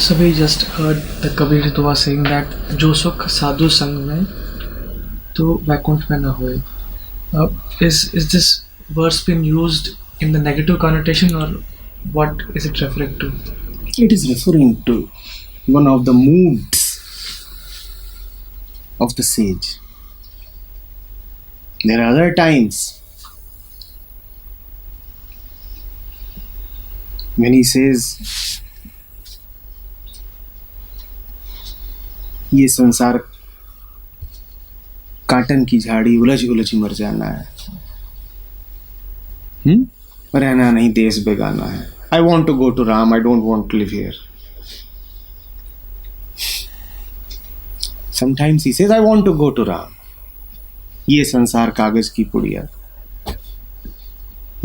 So we just heard the Kabir Dua saying that जो सुख साधु संग में तो वैकुंठ में न होए. Uh, is this verse been used in the negative connotation, or what is it referring to? It is referring to one of the moods of the sage. There are other times when he says, ये संसार cotton की झाड़ी उलझ उलझ मर जाना है, रहना नहीं देश बेगाना है. I want to go to Ram, I don't want to live here. Sometimes he says, I want to go to Ram. ये संसार कागज की पुड़िया,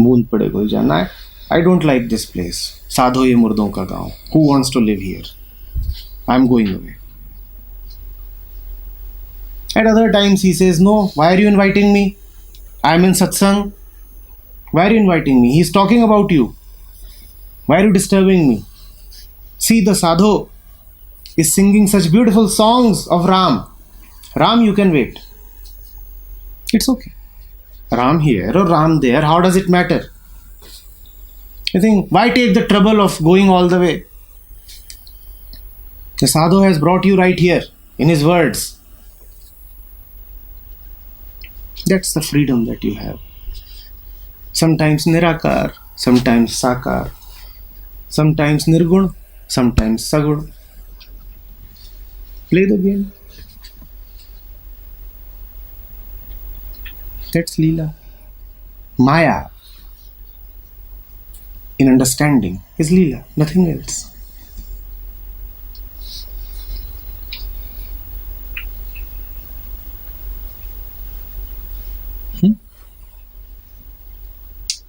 बूंद पड़े कोई जाना है. I don't like this place. साधो ये मुर्दों का गांव. Who wants to live here? I'm going away. At other times he says, no, why are you inviting me? I'm in satsang. Why are you inviting me? He's talking about you. Why are you disturbing me? See, the sadhu is singing such beautiful songs of Ram. Ram, you can wait. It's okay. Ram here or Ram there, how does it matter? I think, why take the trouble of going all the way? The sadhu has brought you right here in his words. That's the freedom that you have. Sometimes nirakar, sometimes sakar, sometimes nirgun, sometimes sagun. Play the game. That's Leela. Maya, in understanding, is Leela, nothing else.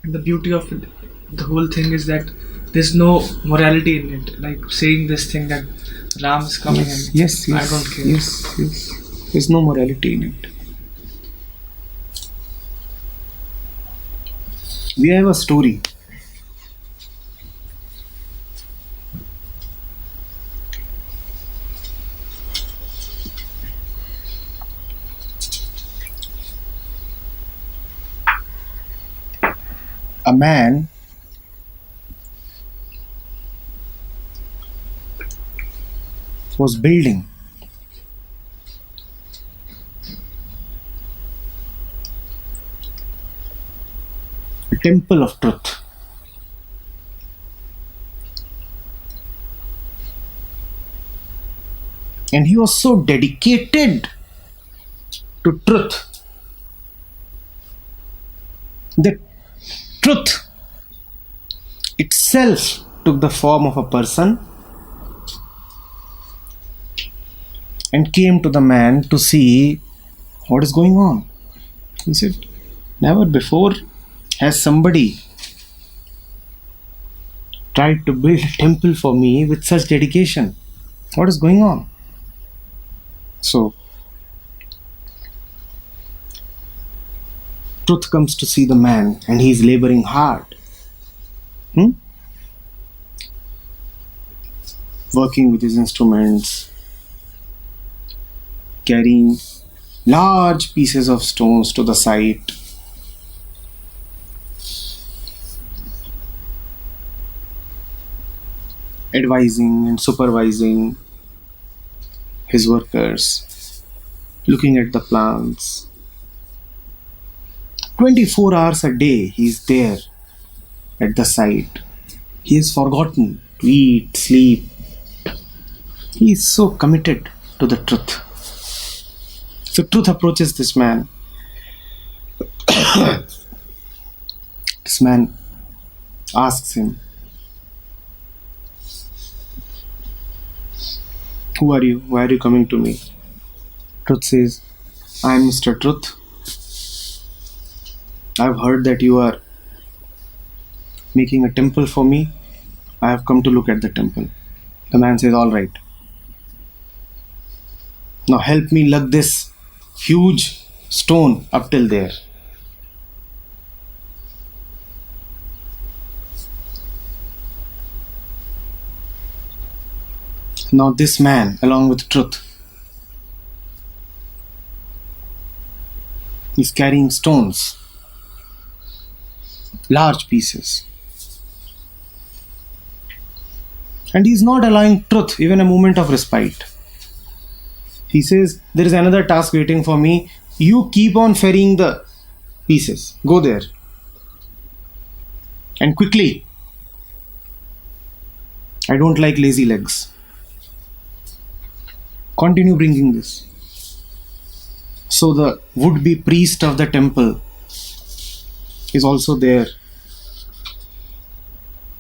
And the beauty of it, the whole thing is that there's no morality in it. Like saying this thing that Ram is coming and Yes. I don't care. Yes. There's no morality in it. We have a story. A man was building a temple of truth. And he was so dedicated to truth that truth itself took the form of a person and came to the man to see what is going on. He said, never before has somebody tried to build a temple for me with such dedication. What is going on? So, truth comes to see the man and he is laboring hard. Working with his instruments, carrying large pieces of stones to the site. Advising and supervising his workers, looking at the plants. 24 hours a day he is there at the site. He has forgotten to eat, sleep. He is so committed to the truth. So truth approaches this man. This man asks him, who are you? Why are you coming to me? Truth says, I am Mr. Truth. I have heard that you are making a temple for me. I have come to look at the temple. The man says, all right. Now help me lug this huge stone up till there. Now this man, along with truth, is carrying stones, large pieces. And he is not allowing truth even a moment of respite. He says, there is another task waiting for me. You keep on ferrying the pieces. Go there. And quickly. I don't like lazy legs. Continue bringing this. So the would-be priest of the temple is also there,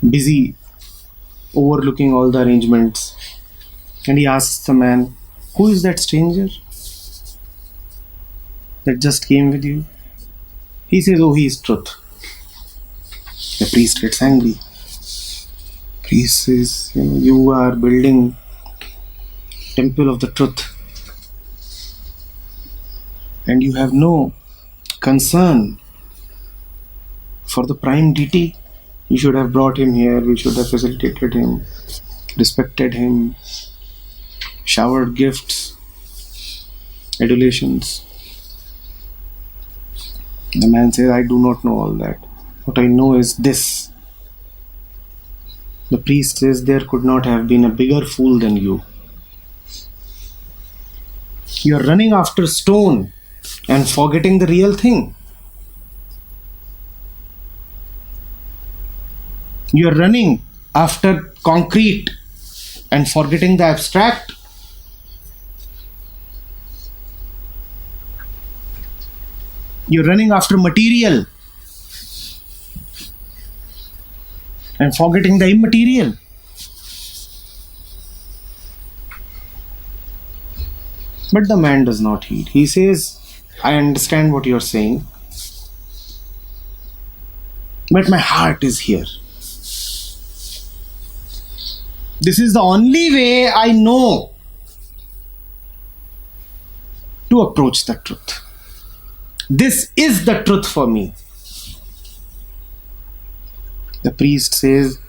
busy overlooking all the arrangements. And he asks the man, who is that stranger that just came with you? He says, oh, he is truth. The priest gets angry. Priest says, you are building temple of the truth and you have no concern for the prime deity. You should have brought him here. We should have facilitated him, respected him, showered gifts, adulations. The man says, I do not know all that. What I know is this. The priest says, there could not have been a bigger fool than you. You are running after stone and forgetting the real thing. You are running after concrete and forgetting the abstract. You're running after material and forgetting the immaterial. But the man does not heed. He says, I understand what you're saying, but my heart is here. This is the only way I know to approach the truth. This is the truth for me. The priest says,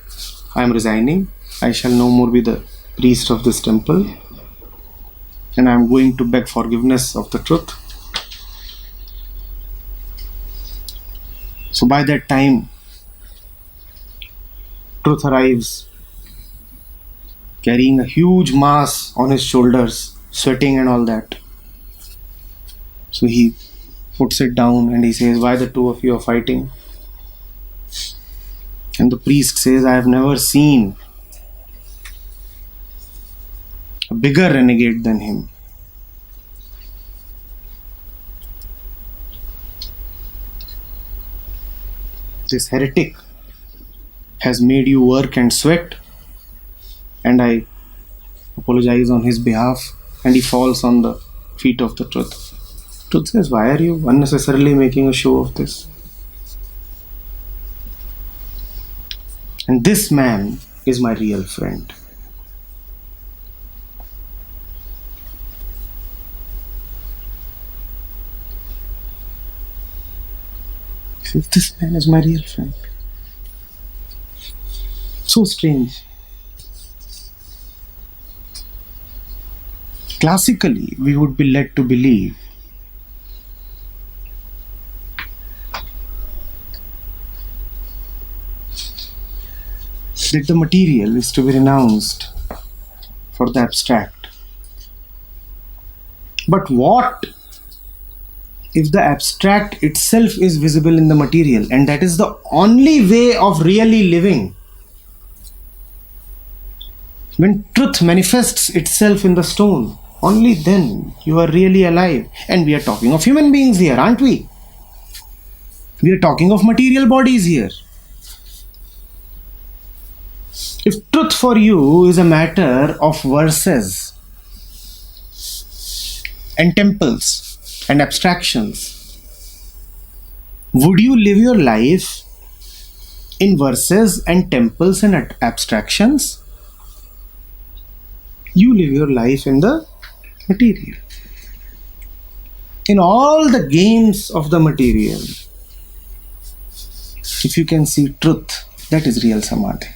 I am resigning. I shall no more be the priest of this temple. And I am going to beg forgiveness of the truth. So by that time, truth arrives, carrying a huge mass on his shoulders, sweating and all that. So he puts it down and he says, why the two of you are fighting? And the priest says, I have never seen a bigger renegade than him. This heretic has made you work and sweat, and I apologize on his behalf. And he falls on the feet of the truth. Truth says, why are you unnecessarily making a show of this? And this man is my real friend. This man is my real friend. So strange. Classically, we would be led to believe that the material is to be renounced for the abstract. But what if the abstract itself is visible in the material, and that is the only way of really living? When truth manifests itself in the stone, only then you are really alive. And we are talking of human beings here, aren't we? We are talking of material bodies here. If truth for you is a matter of verses and temples and abstractions, would you live your life in verses and temples and abstractions? You live your life in the material. In all the games of the material, if you can see truth, that is real samadhi.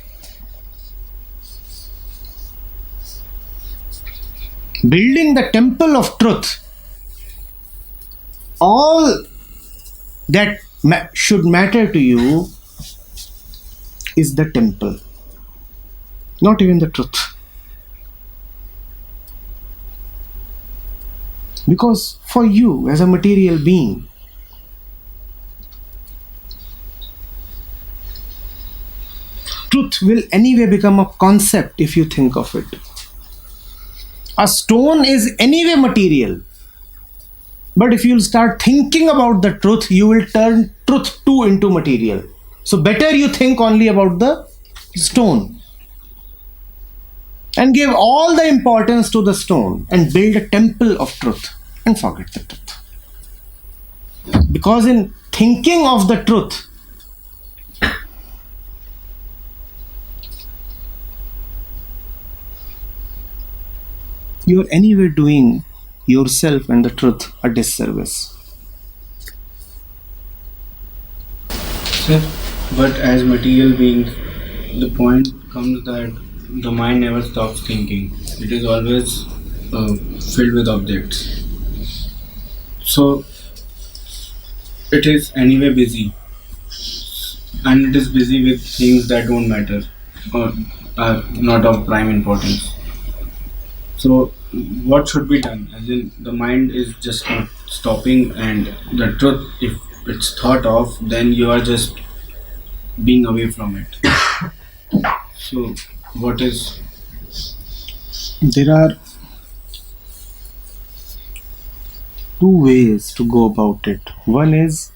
building the temple of truth. All that should matter to you is the temple, not even the truth. Because for you as a material being, truth will anyway become a concept if you think of it. A stone is anyway material. But if you'll start thinking about the truth, you will turn truth too into material. So better you think only about the stone and give all the importance to the stone and build a temple of truth and forget the truth. Because in thinking of the truth, you are anyway doing yourself and the truth a disservice. Sir, but as material beings, the point comes that the mind never stops thinking. It is always filled with objects. So, it is anyway busy. And it is busy with things that don't matter or are not of prime importance. So, what should be done? As in, the mind is just not stopping, and the truth, if it's thought of, then you are just being away from it. So, what is. There are two ways to go about it. One is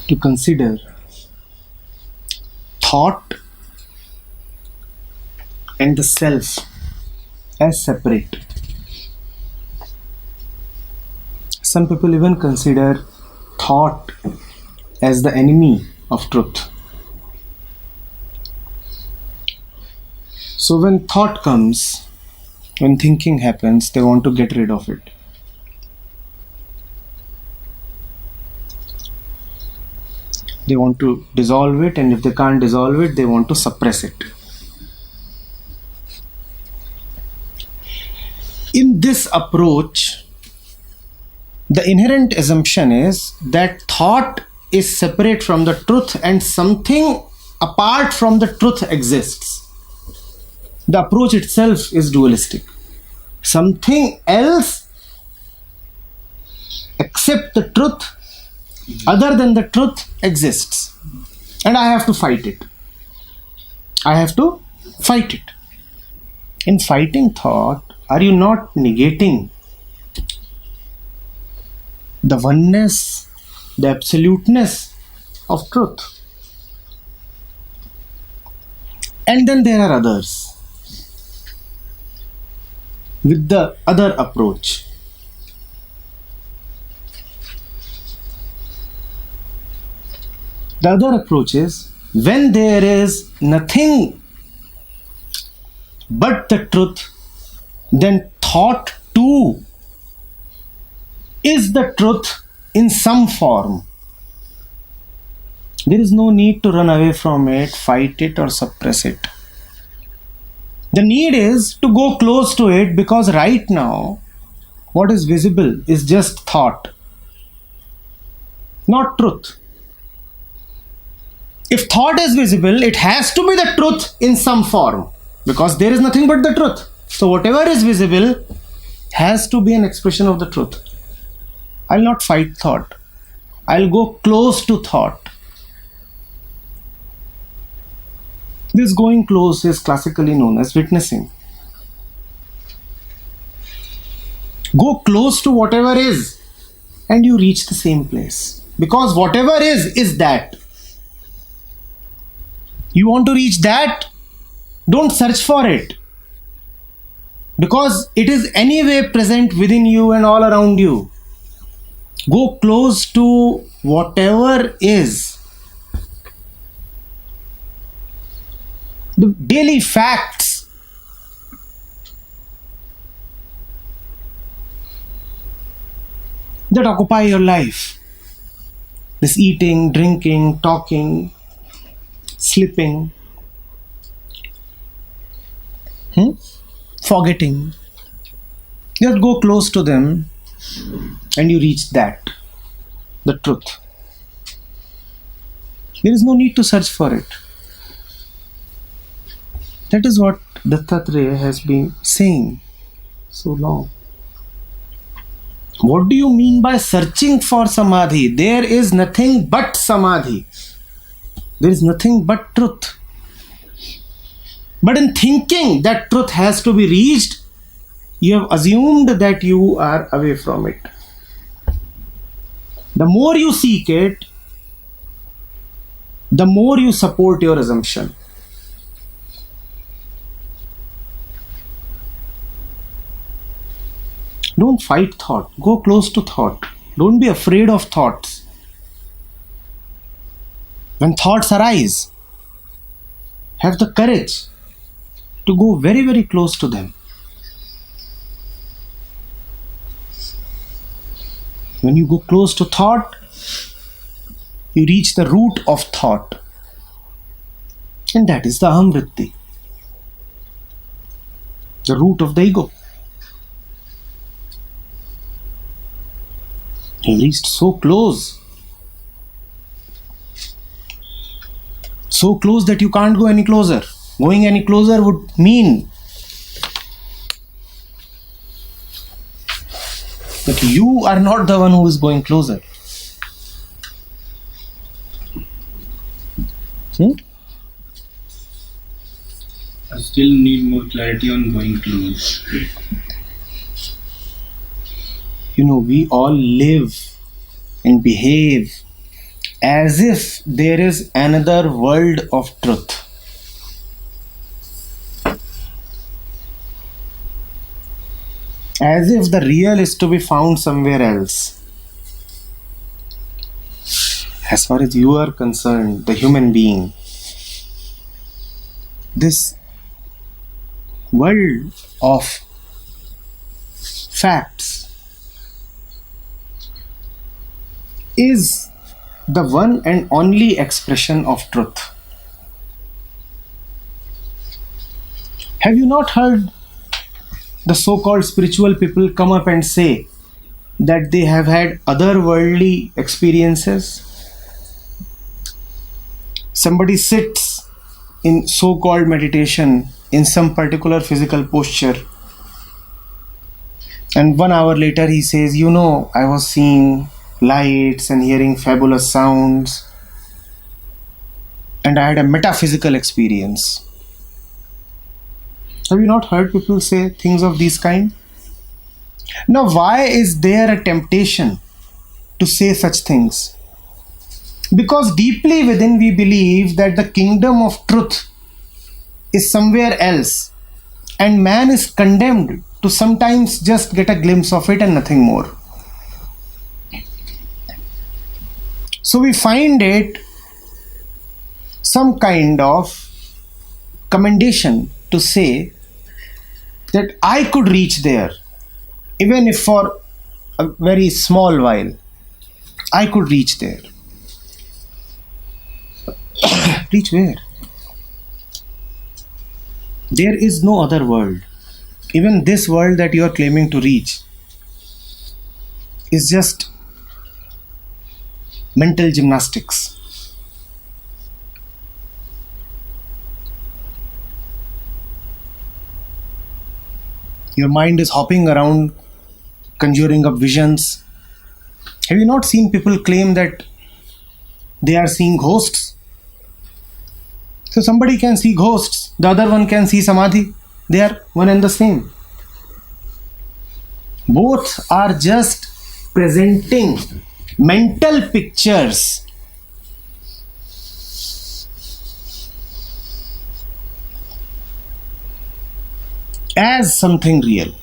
to consider thought and the self as separate. Some people even consider thought as the enemy of truth. So when thought comes, when thinking happens, they want to get rid of it. They want to dissolve it, and if they can't dissolve it, they want to suppress it. In this approach, the inherent assumption is that thought is separate from the truth and something apart from the truth exists. The approach itself is dualistic. Something else except the truth, other than the truth, exists. And I have to fight it. I have to fight it. In fighting thought, are you not negating the oneness, the absoluteness of truth? And then there are others with the other approach. The other approach is when there is nothing but the truth, then thought too is the truth in some form. There is no need to run away from it, fight it, or suppress it. The need is to go close to it, because right now what is visible is just thought, not truth. If thought is visible, it has to be the truth in some form, because there is nothing but the truth. So whatever is visible has to be an expression of the truth. I'll not fight thought. I'll go close to thought. This going close is classically known as witnessing. Go close to whatever is and you reach the same place. Because whatever is that. You want to reach that? Don't search for it. Because it is anyway present within you and all around you. Go close to whatever is. The daily facts that occupy your life, This eating, drinking, talking, sleeping, forgetting. Just go close to them and you reach that, the truth. There is no need to search for it. That is what Dattatreya has been saying so long. What do you mean by searching for samadhi? There is nothing but samadhi. There is nothing but truth. But in thinking that truth has to be reached, you have assumed that you are away from it. The more you seek it, the more you support your assumption. Don't fight thought. Go close to thought. Don't be afraid of thoughts. When thoughts arise, have the courage to go very, very close to them. When you go close to thought, you reach the root of thought. And that is the ahamvritti, the root of the ego. You reached so close. So close that you can't go any closer. Going any closer would mean that you are not the one who is going closer. I still need more clarity on going close. We all live and behave as if there is another world of truth. As if the real is to be found somewhere else. As far as you are concerned, the human being, this world of facts is the one and only expression of truth. Have you not heard the so-called spiritual people come up and say that they have had otherworldly experiences? Somebody sits in so-called meditation in some particular physical posture, and 1 hour later he says, I was seeing lights and hearing fabulous sounds, and I had a metaphysical experience. Have you not heard people say things of this kind? Now, why is there a temptation to say such things? Because deeply within we believe that the kingdom of truth is somewhere else, and man is condemned to sometimes just get a glimpse of it and nothing more. So we find it some kind of commendation to say that I could reach there, even if for a very small while, I could reach there. Reach where? There is no other world. Even this world that you are claiming to reach is just mental gymnastics. Your mind is hopping around, conjuring up visions. Have you not seen people claim that they are seeing ghosts? So somebody can see ghosts, the other one can see samadhi. They are one and the same. Both are just presenting mental pictures as something real.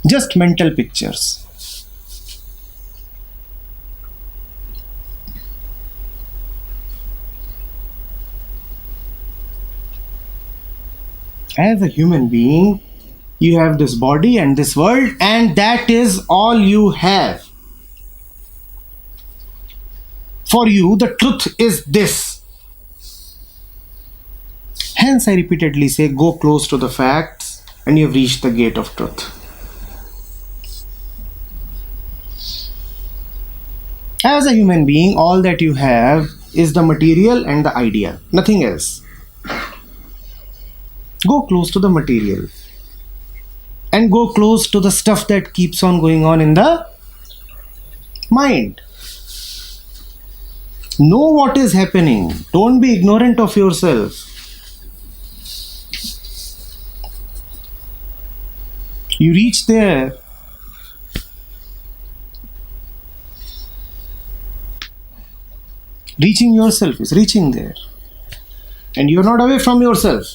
Just mental pictures. As a human being, you have this body and this world, and that is all you have. For you, the truth is this. Hence, I repeatedly say, go close to the facts and you have reached the gate of truth. As a human being, all that you have is the material and the idea, nothing else. Go close to the material and go close to the stuff that keeps on going on in the mind. Know what is happening. Don't be ignorant of yourself. You reach there. Reaching yourself is reaching there. And you're not away from yourself.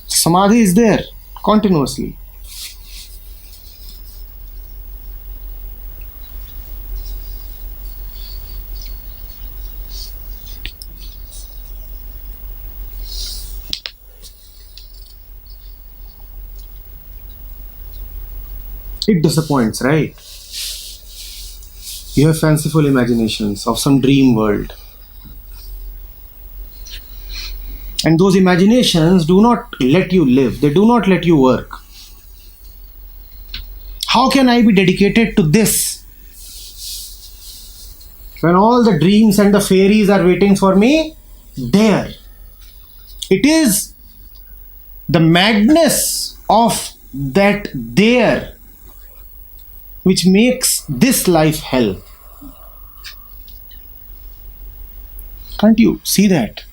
Samadhi is there continuously. It disappoints, right? You have fanciful imaginations of some dream world. And those imaginations do not let you live. They do not let you work. How can I be dedicated to this when all the dreams and the fairies are waiting for me there? It is the madness of that there which makes this life hell. Can't you see that?